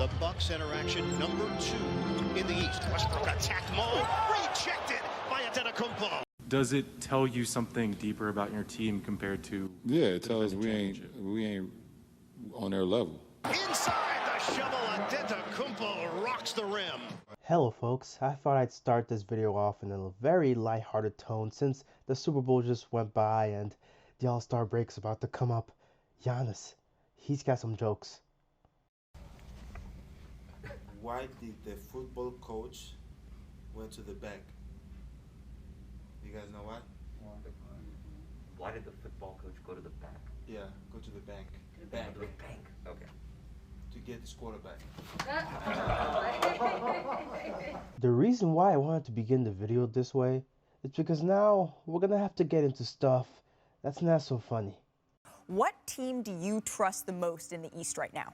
The Bucks interaction number 2 in the East. Westbrook attacked Mo, rejected by Antetokounmpo. Does it tell you something deeper about your team compared to? Yeah, it tells us we ain't on their level. Inside the shovel, Antetokounmpo rocks the rim. Hello folks, I thought I'd start this video off in a very lighthearted tone since the Super Bowl just went by and the All-Star break's about to come up. Giannis, he's got some jokes. Why did the football coach went to the bank? You guys know why? Why did the football coach go to the bank? Yeah, go to the bank. To the bank. Okay. To get his quarterback. The reason why I wanted to begin the video this way is because now we're gonna have to get into stuff that's not so funny. What team do you trust the most in the East right now?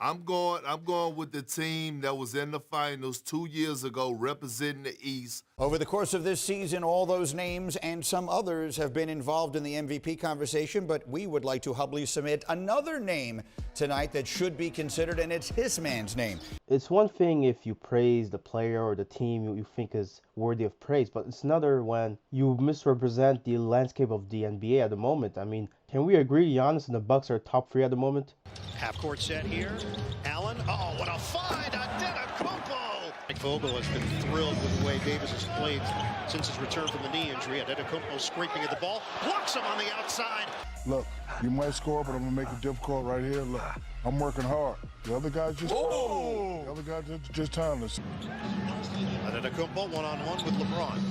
I'm going with the team that was in the finals 2 years ago representing the East. Over the course of this season, all those names and some others have been involved in the MVP conversation, but we would like to humbly submit another name tonight that should be considered, and it's his man's name. It's one thing if you praise the player or the team you think is worthy of praise, but it's another when you misrepresent the landscape of the NBA at the moment. I mean, can we agree Giannis and the Bucks are top 3 at the moment? Half-court set here. Allen. Oh, what a find! Antetokounmpo! Mike Vogel has been thrilled with the way Davis has played since his return from the knee injury. Antetokounmpo scraping at the ball. Blocks him on the outside. Look, you might score, but I'm going to make it difficult right here. Look, I'm working hard. The other guy's just... Oh! The other guy's just timeless. Antetokounmpo one-on-one with LeBron.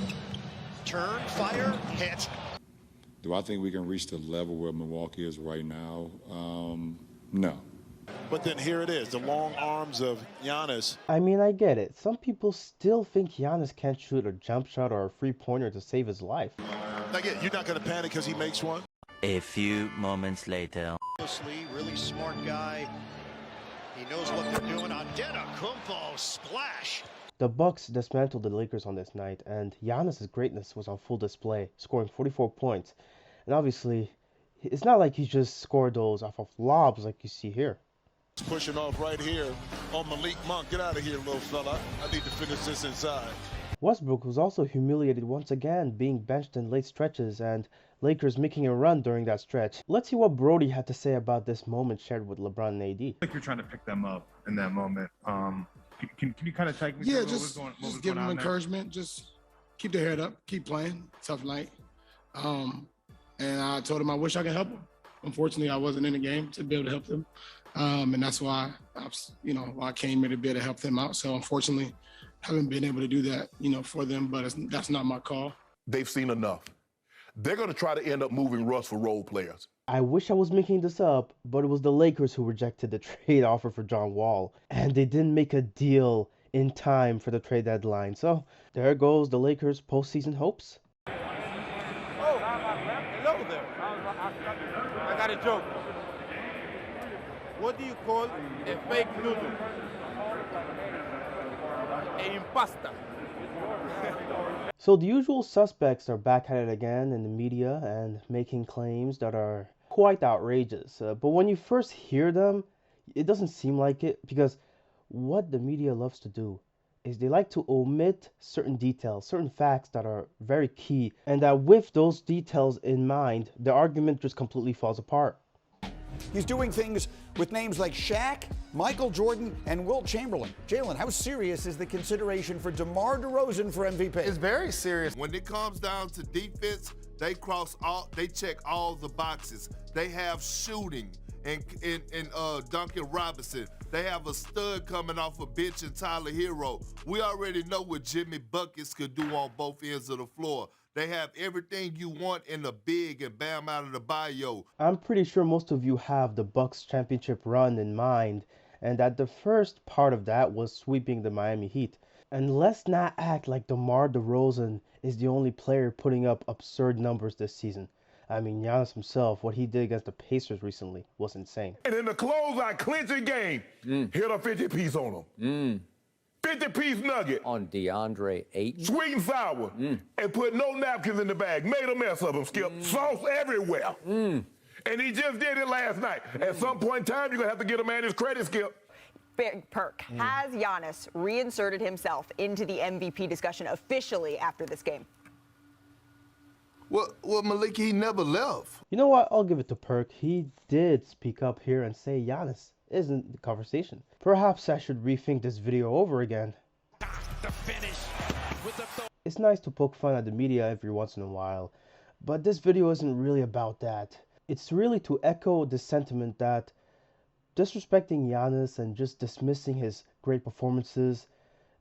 Turn, fire, hit. Do I think we can reach the level where Milwaukee is right now? No. But then here it is, the long arms of Giannis. I mean, I get it. Some people still think Giannis can't shoot a jump shot or a three-pointer to save his life. Again, you're not going to panic because he makes one? A few moments later. Really smart guy. He knows what they're doing. Antetokounmpo splash. The Bucks dismantled the Lakers on this night, and Giannis' greatness was on full display, scoring 44 points. And obviously, it's not like he just scored those off of lobs like you see here. Pushing off right here on Malik Monk. Get out of here, little fella. I need to finish this inside. Westbrook was also humiliated once again, being benched in late stretches, and Lakers making a run during that stretch. Let's see what Brody had to say about this moment shared with LeBron and AD. I think you're trying to pick them up in that moment. Can you kind of take me through what was going on? Just give them encouragement. Just keep their head up. Keep playing. Tough night. And I told him I wish I could help them. Unfortunately, I wasn't in the game to be able to help them. And that's why I came here to be able to help them out. So unfortunately, haven't been able to do that, for them, but that's not my call. They've seen enough. They're going to try to end up moving Russ for role players. I wish I was making this up, but it was the Lakers who rejected the trade offer for John Wall, and they didn't make a deal in time for the trade deadline. So there goes the Lakers' postseason hopes. Oh, hello there. I got a joke. What do you call a fake noodle? A impasta. So the usual suspects are back at it again in the media and making claims that are quite outrageous. But when you first hear them, it doesn't seem like it, because what the media loves to do is they like to omit certain details, certain facts that are very key, and that with those details in mind, the argument just completely falls apart. He's doing things with names like Shaq, Michael Jordan, and Wilt Chamberlain. Jalen, how serious is the consideration for DeMar DeRozan for MVP? It's very serious. When it comes down to defense, they check all the boxes. They have shooting and Duncan Robinson. They have a stud coming off a bench in Tyler Hero. We already know what Jimmy Buckets could do on both ends of the floor. They have everything you want in the big and Bam out of the bio. I'm pretty sure most of you have the Bucks championship run in mind, and that the first part of that was sweeping the Miami Heat. And let's not act like DeMar DeRozan is the only player putting up absurd numbers this season. I mean, Giannis himself, what he did against the Pacers recently was insane. And in the closeout clinching game, hit a 50-piece on him. 50-piece nugget. On DeAndre Ayton. Sweet and sour. And put no napkins in the bag. Made a mess of them, Skip. Sauce everywhere. And he just did it last night. At some point in time, you're going to have to get a man his credit, Skip. Big perk. Has Giannis reinserted himself into the MVP discussion officially after this game? Well, Malik, he never left. You know what? I'll give it to Perk. He did speak up here and say Giannis isn't the conversation. Perhaps I should rethink this video over again. It's nice to poke fun at the media every once in a while, but this video isn't really about that. It's really to echo the sentiment that disrespecting Giannis and just dismissing his great performances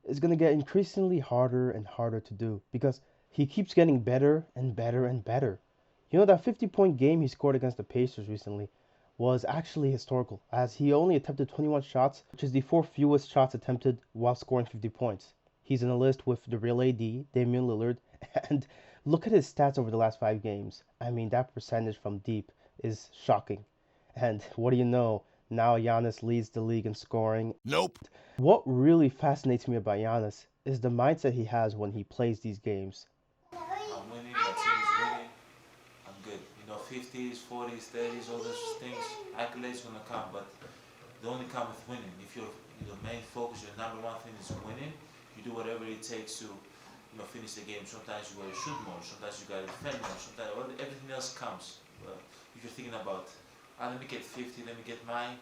is going to get increasingly harder and harder to do because he keeps getting better and better and better. You know, that 50-point game he scored against the Pacers recently was actually historical, as he only attempted 21 shots, which is the fourth fewest shots attempted while scoring 50 points. He's in a list with the real AD, Damian Lillard, and look at his stats over the last 5 games. I mean, that percentage from deep is shocking. And what do you know? Now Giannis leads the league in scoring. Nope. What really fascinates me about Giannis is the mindset he has when he plays these games. I'm winning, my team is winning, I'm good. You know, 50s, 40s, 30s, all those things, accolades gonna come, but they only come with winning. If your main focus, your number one thing is winning, you do whatever it takes to, finish the game. Sometimes you gotta shoot more, sometimes you gotta defend more, sometimes everything else comes. If you're thinking about, let me get 50, let me get mine,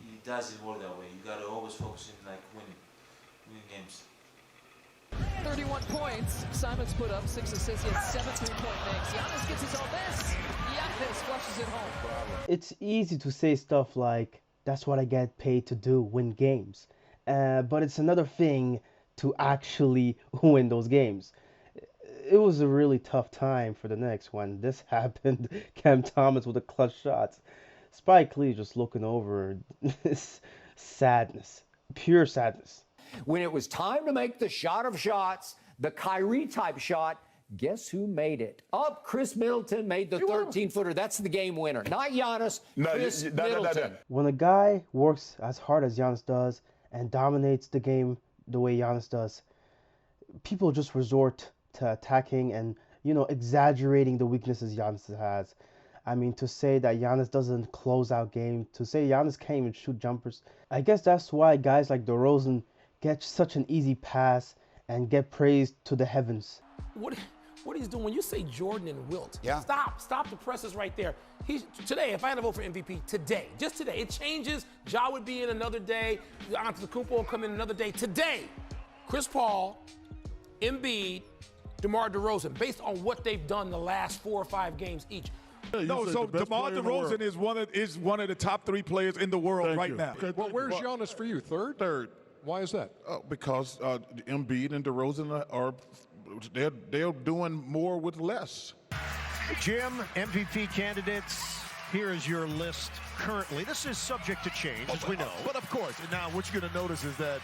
it doesn't work that way. You gotta always focus in winning games. 31 points. Simons put up 6 assists. He had 17-point makes. Giannis gets his own miss. Giannis flushes it home. It's easy to say stuff like, that's what I get paid to do, win games. But it's another thing to actually win those games. It was a really tough time for the Knicks when this happened. Cam Thomas with the clutch shots. Spike Lee just looking over. This sadness. Pure sadness. When it was time to make the shot of shots, the Kyrie-type shot, guess who made it? Chris Middleton made the 13-footer. That's the game winner. Not Giannis, Chris Middleton. When a guy works as hard as Giannis does and dominates the game the way Giannis does, people just resort to attacking and, exaggerating the weaknesses Giannis has. I mean, to say that Giannis doesn't close out game, to say Giannis can't even shoot jumpers, I guess that's why guys like DeRozan get such an easy pass and get praised to the heavens. What he's doing, when you say Jordan and Wilt, yeah. Stop the presses right there. Today, if I had to vote for MVP today, just today, it changes. Ja would be in another day. Antetokounmpo will come in another day. Today, Chris Paul, Embiid, DeMar DeRozan, based on what they've done the last 4 or 5 games each. No, so DeMar DeRozan is one of the top 3 players in the world right now. Okay, well, where's Giannis for you? Third? Third. Why is that? Because Embiid and DeRozan they're doing more with less. Jim, MVP candidates, here is your list currently. This is subject to change, as we know. But of course, now what you're going to notice is that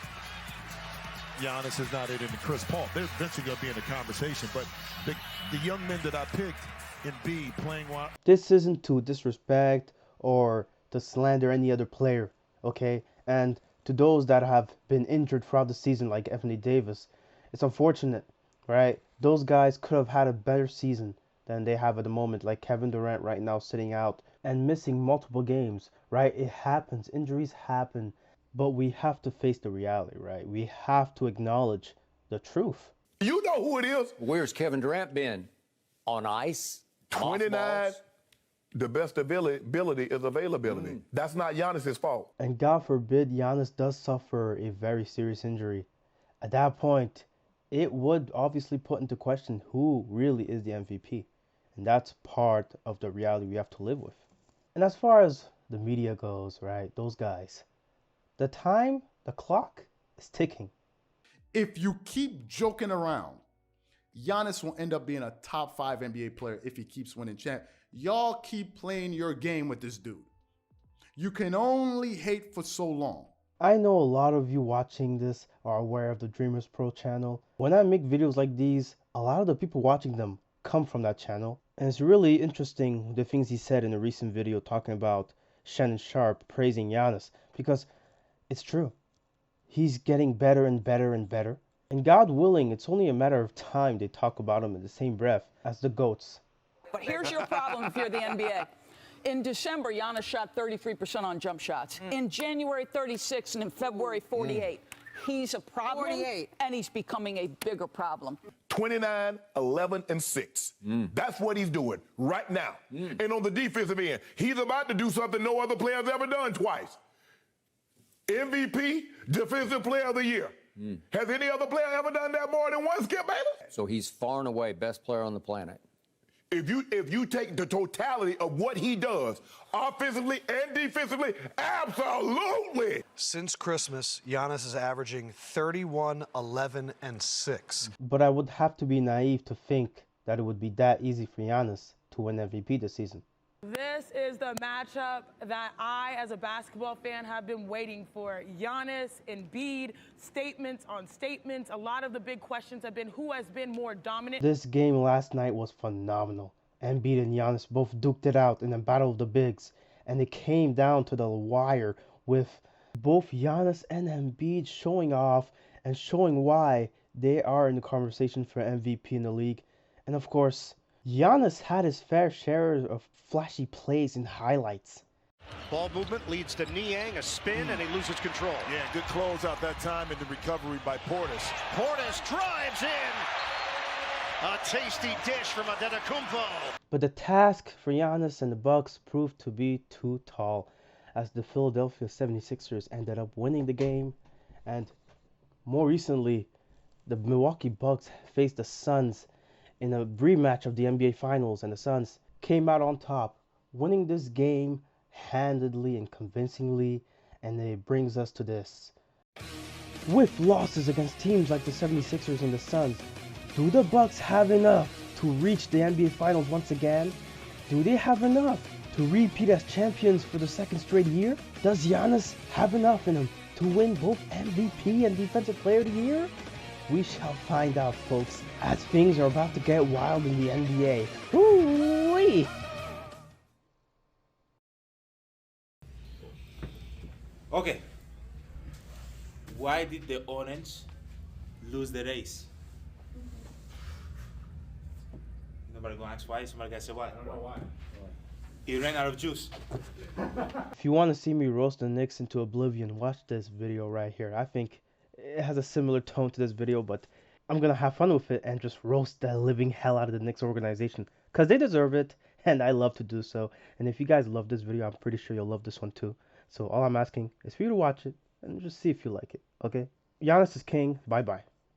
Giannis is not in, and Chris Paul. They're eventually going to be in the conversation. But the young men that I picked, Embiid playing well. This isn't to disrespect or to slander any other player, okay? And to those that have been injured throughout the season, like Anthony Davis, it's unfortunate, right? Those guys could have had a better season than they have at the moment, like Kevin Durant right now sitting out and missing multiple games, right? It happens. Injuries happen. But we have to face the reality, right? We have to acknowledge the truth. You know who it is. Where's Kevin Durant been? On ice? 29. The best ability is availability. That's not Giannis's fault. And God forbid Giannis does suffer a very serious injury. At that point, it would obviously put into question who really is the MVP. And that's part of the reality we have to live with. And as far as the media goes, right, those guys, the clock is ticking. If you keep joking around, Giannis will end up being a top 5 NBA player if he keeps winning champ. Y'all keep playing your game with this dude. You can only hate for so long. I know a lot of you watching this are aware of the Dreamers Pro channel. When I make videos like these, a lot of the people watching them come from that channel. And it's really interesting the things he said in a recent video talking about Shannon Sharpe praising Giannis, because it's true. He's getting better and better and better. And God willing, it's only a matter of time they talk about him in the same breath as the GOATs. But here's your problem if you're the NBA. In December, Giannis shot 33% on jump shots. In January, 36, and in February, 48. He's a problem, 48. and he's becoming a bigger problem. 29, 11, and 6. That's what he's doing right now. And on the defensive end, he's about to do something no other player's ever done twice. MVP, Defensive Player of the Year. Has any other player ever done that more than one, Skip Bayless? So he's far and away best player on the planet. If you take the totality of what he does, offensively and defensively, absolutely. Since Christmas, Giannis is averaging 31, 11, and 6. But I would have to be naive to think that it would be that easy for Giannis to win MVP this season. This is the matchup that I, as a basketball fan, have been waiting for. Giannis, Embiid, statements on statements. A lot of the big questions have been who has been more dominant. This game last night was phenomenal. Embiid and Giannis both duked it out in a battle of the bigs, and it came down to the wire with both Giannis and Embiid showing off and showing why they are in the conversation for MVP in the league. And of course, Giannis had his fair share of flashy plays and highlights. Ball movement leads to Niang, a spin, and he loses control. Yeah, good close out that time in the recovery by Portis. Portis drives in. A tasty dish from Antetokounmpo. But the task for Giannis and the Bucks proved to be too tall, as the Philadelphia 76ers ended up winning the game. And more recently, the Milwaukee Bucks faced the Suns in a rematch of the NBA Finals, and the Suns came out on top, winning this game handedly and convincingly, and it brings us to this. With losses against teams like the 76ers and the Suns, do the Bucks have enough to reach the NBA Finals once again? Do they have enough to repeat as champions for the second straight year? Does Giannis have enough in him to win both MVP and Defensive Player of the Year? We shall find out, folks, as things are about to get wild in the NBA. Hoo-wee! Okay. Why did the Orange lose the race? Nobody gonna ask why? Somebody gonna say why? I don't know why. He ran out of juice. If you want to see me roast the Knicks into oblivion, watch this video right here. I think it has a similar tone to this video, but I'm gonna have fun with it and just roast the living hell out of the Knicks organization, because they deserve it, and I love to do so. And if you guys love this video, I'm pretty sure you'll love this one too. So all I'm asking is for you to watch it and just see if you like it, okay? Giannis is king. Bye-bye.